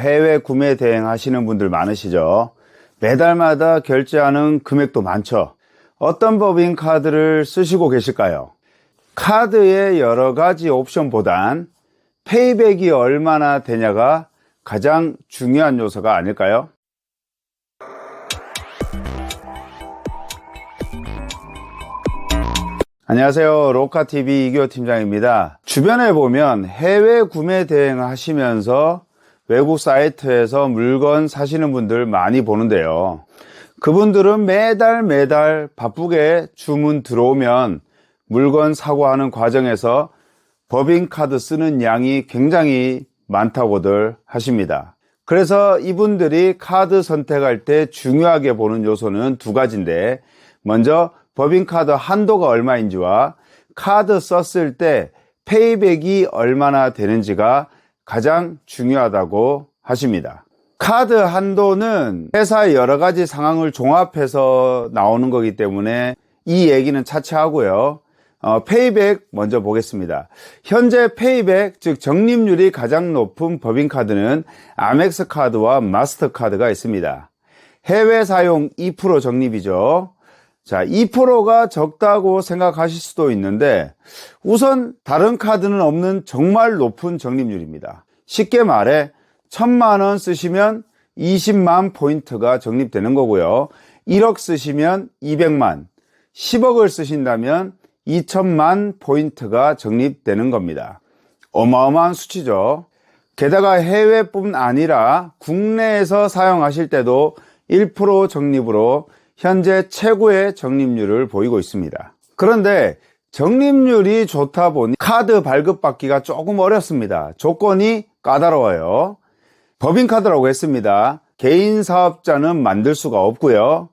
해외 구매 대행 하시는 분들 많으시죠? 매달마다 결제하는 금액도 많죠? 어떤 법인카드를 쓰시고 계실까요? 카드의 여러 가지 옵션보단 페이백이 얼마나 되냐가 가장 중요한 요소가 아닐까요? 안녕하세요. 로카TV 이규호 팀장입니다. 주변에 보면 해외 구매 대행 하시면서 외국 사이트에서 물건 사시는 분들 많이 보는데요. 그분들은 매달 바쁘게 주문 들어오면 물건 사고 하는 과정에서 법인카드 쓰는 양이 굉장히 많다고들 하십니다. 그래서 이분들이 카드 선택할 때 중요하게 보는 요소는 두 가지인데, 먼저 법인카드 한도가 얼마인지와 카드 썼을 때 페이백이 얼마나 되는지가 가장 중요하다고 하십니다. 카드 한도는 회사의 여러 가지 상황을 종합해서 나오는 거기 때문에 이 얘기는 차치하고요. 페이백 먼저 보겠습니다. 현재 페이백, 즉 적립률이 가장 높은 법인카드는 아멕스 카드와 마스터카드가 있습니다. 해외 사용 2% 적립이죠. 자, 2%가 적다고 생각하실 수도 있는데 우선 다른 카드는 없는 정말 높은 적립률입니다. 쉽게 말해 1,000만 원 쓰시면 20만 포인트가 적립되는 거고요. 1억 쓰시면 200만, 10억을 쓰신다면 2,000만 포인트가 적립되는 겁니다. 어마어마한 수치죠. 게다가 해외뿐 아니라 국내에서 사용하실 때도 1% 적립으로 현재 최고의 적립률을 보이고 있습니다. 그런데 적립률이 좋다 보니 카드 발급받기가 조금 어렵습니다. 조건이 까다로워요. 법인카드라고 했습니다. 개인 사업자는 만들 수가 없고요.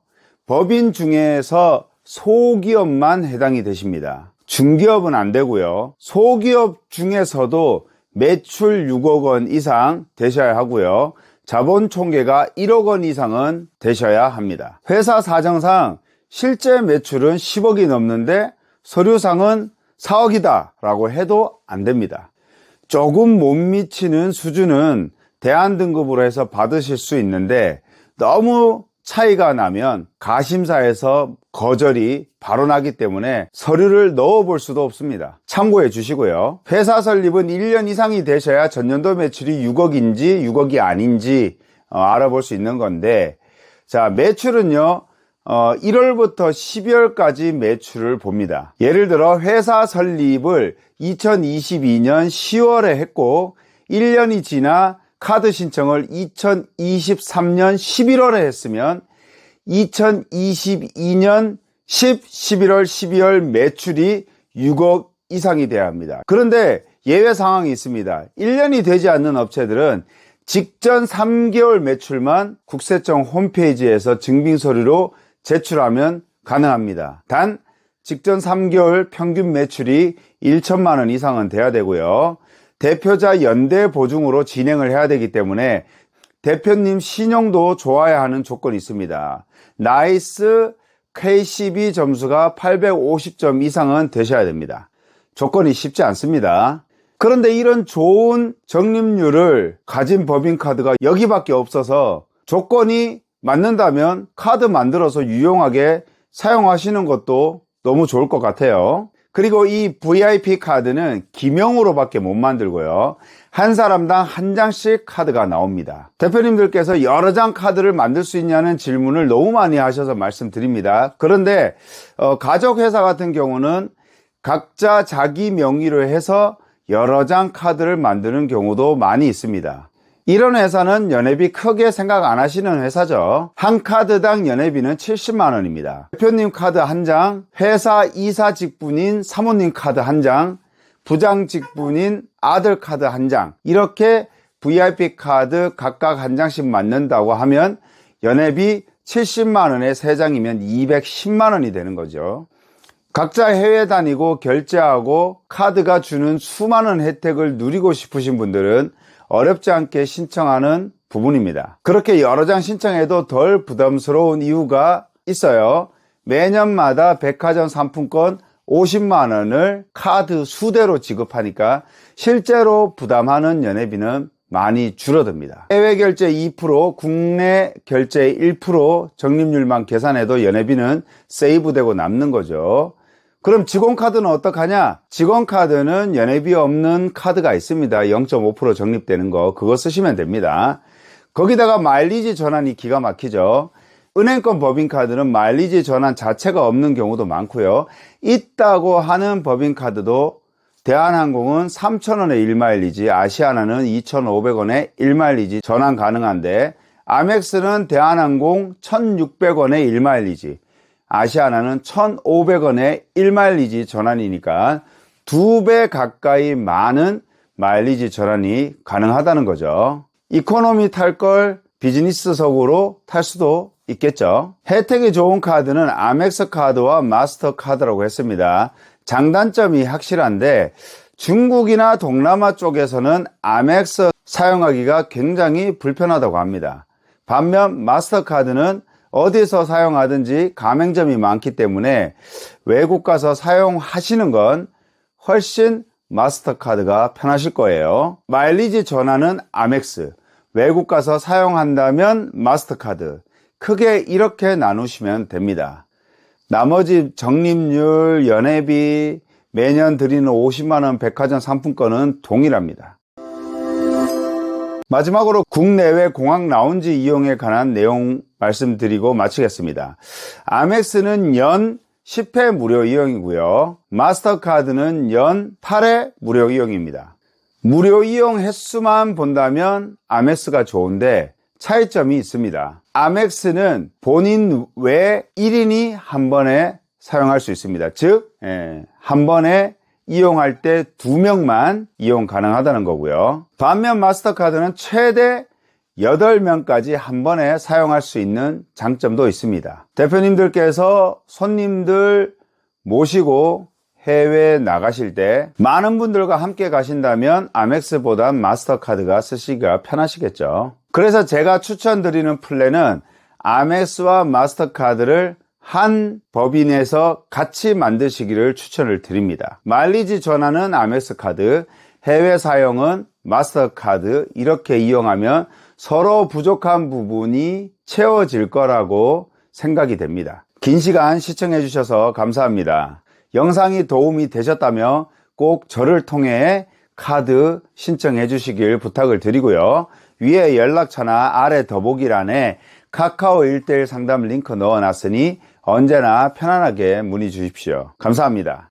법인 중에서 소기업만 해당이 되십니다. 중기업은 안 되고요. 소기업 중에서도 매출 6억 원 이상 되셔야 하고요. 자본 총계가 1억 원 이상은 되셔야 합니다. 회사 사정상 실제 매출은 10억이 넘는데 서류상은 4억이다 라고 해도 안 됩니다. 조금 못 미치는 수준은 대안등급으로 해서 받으실 수 있는데 너무 차이가 나면 가심사에서 거절이 바로 나기 때문에 서류를 넣어볼 수도 없습니다. 참고해 주시고요. 회사 설립은 1년 이상이 되셔야 전년도 매출이 6억인지 6억이 아닌지 알아볼 수 있는 건데, 자, 매출은요 1월부터 12월까지 매출을 봅니다. 예를 들어 회사 설립을 2022년 10월에 했고 1년이 지나 카드 신청을 2023년 11월에 했으면 2022년 11월, 12월 매출이 6억 이상이 돼야 합니다. 그런데 예외 상황이 있습니다. 1년이 되지 않는 업체들은 직전 3개월 매출만 국세청 홈페이지에서 증빙서류로 제출하면 가능합니다. 단 직전 3개월 평균 매출이 1,000만 원 이상은 돼야 되고요. 대표자 연대 보증으로 진행을 해야 되기 때문에 대표님 신용도 좋아야 하는 조건이 있습니다. 나이스 KCB 점수가 850점 이상은 되셔야 됩니다. 조건이 쉽지 않습니다. 그런데 이런 좋은 적립률을 가진 법인카드가 여기밖에 없어서 조건이 맞는다면 카드 만들어서 유용하게 사용하시는 것도 너무 좋을 것 같아요. 그리고 이 VIP 카드는 기명으로밖에 못 만들고요. 한 사람당 한 장씩 카드가 나옵니다. 대표님들께서 여러 장 카드를 만들 수 있냐는 질문을 너무 많이 하셔서 말씀드립니다. 그런데 가족회사 같은 경우는 각자 자기 명의로 해서 여러 장 카드를 만드는 경우도 많이 있습니다. 이런 회사는 연회비 크게 생각 안 하시는 회사죠. 한 카드당 연회비는 70만 원입니다. 대표님 카드 한 장, 회사 이사 직분인 사모님 카드 한 장, 부장 직분인 아들 카드 한 장, 이렇게 VIP 카드 각각 한 장씩 맞는다고 하면 연회비 70만 원에 3장이면 210만 원이 되는 거죠. 각자 해외 다니고 결제하고 카드가 주는 수많은 혜택을 누리고 싶으신 분들은 어렵지 않게 신청하는 부분입니다. 그렇게 여러 장 신청해도 덜 부담스러운 이유가 있어요. 매년마다 백화점 상품권 50만 원을 카드 수대로 지급하니까 실제로 부담하는 연회비는 많이 줄어듭니다. 해외 결제 2%, 국내 결제 1% 적립률만 계산해도 연회비는 세이브되고 남는 거죠. 그럼 직원카드는 어떡하냐? 직원카드는 연회비 없는 카드가 있습니다. 0.5% 적립되는 거, 그거 쓰시면 됩니다. 거기다가 마일리지 전환이 기가 막히죠. 은행권 법인카드는 마일리지 전환 자체가 없는 경우도 많고요. 있다고 하는 법인카드도 대한항공은 3,000원의 1마일리지, 아시아나는 2,500원의 1마일리지 전환 가능한데, 아멕스는 대한항공 1,600원의 1마일리지, 아시아나는 1,500원의 1마일리지 전환이니까 2배 가까이 많은 마일리지 전환이 가능하다는 거죠. 이코노미 탈 걸 비즈니스석으로 탈 수도 있겠죠. 혜택이 좋은 카드는 아멕스 카드와 마스터 카드라고 했습니다. 장단점이 확실한데 중국이나 동남아 쪽에서는 아멕스 사용하기가 굉장히 불편하다고 합니다. 반면 마스터카드는 어디서 사용하든지 가맹점이 많기 때문에 외국 가서 사용하시는 건 훨씬 마스터카드가 편하실 거예요. 마일리지 전환은 아멕스, 외국 가서 사용한다면 마스터카드, 크게 이렇게 나누시면 됩니다. 나머지 적립률, 연회비, 매년 드리는 50만원 백화점 상품권은 동일합니다. 마지막으로 국내외 공항 라운지 이용에 관한 내용 말씀드리고 마치겠습니다. 아멕스는 연 10회 무료 이용이고요. 마스터카드는 연 8회 무료 이용입니다. 무료 이용 횟수만 본다면 아멕스가 좋은데 차이점이 있습니다. 아멕스는 본인 외 1인이 한 번에 사용할 수 있습니다. 즉, 한 번에 이용할 때 2명만 이용 가능하다는 거고요. 반면 마스터카드는 최대 8명까지 한 번에 사용할 수 있는 장점도 있습니다. 대표님들께서 손님들 모시고 해외 나가실 때 많은 분들과 함께 가신다면 아멕스보단 마스터카드가 쓰시기가 편하시겠죠. 그래서 제가 추천드리는 플랜은 아멕스와 마스터카드를 한 법인에서 같이 만드시기를 추천을 드립니다. 마일리지 전환은 아멕스 카드, 해외 사용은 마스터카드, 이렇게 이용하면 서로 부족한 부분이 채워질 거라고 생각이 됩니다. 긴 시간 시청해 주셔서 감사합니다. 영상이 도움이 되셨다면 꼭 저를 통해 카드 신청해 주시길 부탁을 드리고요. 위에 연락처나 아래 더보기란에 카카오 1:1 상담 링크 넣어놨으니 언제나 편안하게 문의 주십시오. 감사합니다.